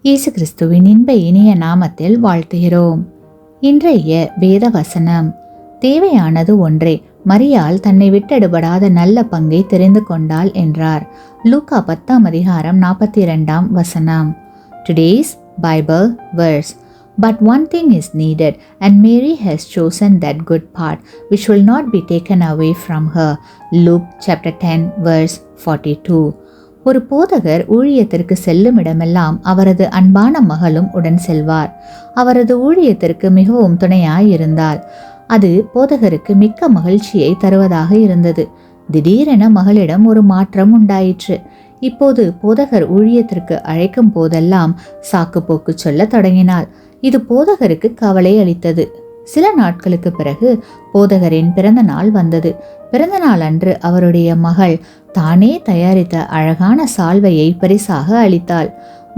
இயேசு கிறிஸ்துவின் இன்ப இனிய நாமத்தில் வாழ்த்துகிறோம். இன்றைய வேத வசனம், தேவையானது ஒன்றே, மரியாள் தன்னை விட்டெடுபடாத நல்ல பங்கை தெரிந்து கொண்டாள் என்றார். லூக்கா 10:42. Today's Bible verse. But one thing is needed, and Mary has chosen that good part, which will not be taken away from her. Luke chapter 10 verse 42. ஒரு போதகர் ஊழியத்திற்கு செல்லும் இடமெல்லாம் அவரது அன்பான மகளும் உடன் செல்வார். அவரது ஊழியத்திற்கு மிகவும் துணையாயிருந்தாள். அது போதகருக்கு மிக்க மகிழ்ச்சியை தருவதாக இருந்தது. திடீரென மகளிடம் ஒரு மாற்றம் உண்டாயிற்று. இப்போது போதகர் ஊழியத்திற்கு அழைக்கும் போதெல்லாம் சாக்கு போக்கு சொல்ல தொடங்கினாள். இது போதகருக்கு கவலை அளித்தது. சில நாட்களுக்கு பிறகு போதகரின் பிறந்த நாள் வந்தது. பிறந்த நாள் அன்று அவருடைய மகள் தானே தயாரித்த அழகான சால்வையை பரிசாக அளித்தாள்.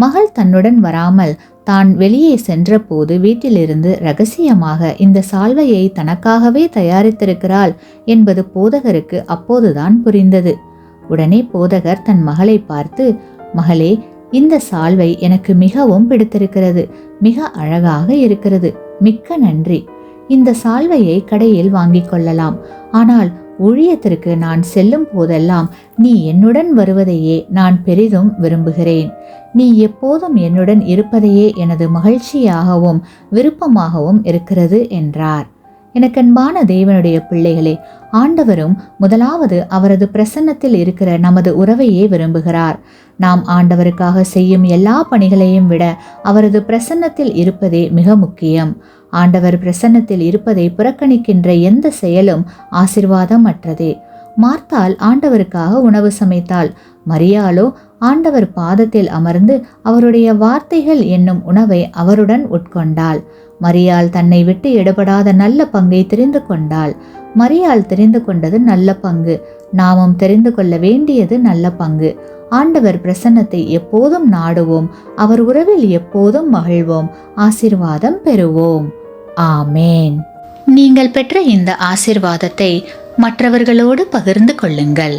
மகள் தன்னுடன் வராமல் தான் வெளியே சென்ற போது வீட்டிலிருந்து ரகசியமாக இந்த சால்வையை தனக்காகவே தயாரித்திருக்கிறாள் என்பது போதகருக்கு அப்போதுதான் புரிந்தது. உடனே போதகர் தன் மகளை பார்த்து, மகளே, இந்த சால்வை எனக்கு மிகவும் பிடித்திருக்கிறது, மிக அழகாக இருக்கிறது, மிக்க நன்றி. இந்த சால்வையை கடையில் வாங்கிக் கொள்ளலாம். ஆனால் ஊழியத்திற்கு நான் செல்லும் போதெல்லாம் நீ என்னுடன் வருவதையே நான் பெரிதும் விரும்புகிறேன். நீ எப்போதும் என்னுடன் இருப்பதையே எனது மகிழ்ச்சியாகவும் விருப்பமாகவும் இருக்கிறது என்றார். எனக்கன்பான தேவனுடைய பிள்ளைகளே, ஆண்டவரும் முதலாவது அவரது பிரசன்னத்தில் இருக்கிற நமது உறவையே விரும்புகிறார். நாம் ஆண்டவருக்காக செய்யும் எல்லா பணிகளையும் விட அவரது பிரசன்னத்தில் இருப்பதே மிக முக்கியம். ஆண்டவர் பிரசன்னத்தில் இருப்பதை புறக்கணிக்கின்ற எந்த செயலும் ஆசீர்வாதம் அற்றதே. மார்த்தாள் ஆண்டவருக்காக உணவு சமைத்தாள். மரியாளோ ஆண்டவர் பாதத்தில் அமர்ந்து அவருடைய வார்த்தைகள் என்னும் உணவை அவருடன் உட்கொண்டாள். மரியாள் தன்னை விட்டு எடுபடாத நல்ல பங்கை தெரிந்து கொண்டாள். மரியாள் தெரிந்து கொண்டது நல்ல பங்கு. நாமும் தெரிந்து கொள்ள வேண்டியது நல்ல பங்கு. ஆண்டவர் பிரசன்னத்தை எப்போதும் நாடுவோம். அவர் உறவில் எப்போதும் மகிழ்வோம். ஆசீர்வாதம் பெறுவோம். ஆமேன். நீங்கள் பெற்ற இந்த ஆசீர்வாதத்தை மற்றவர்களோடு பகிர்ந்து கொள்ளுங்கள்.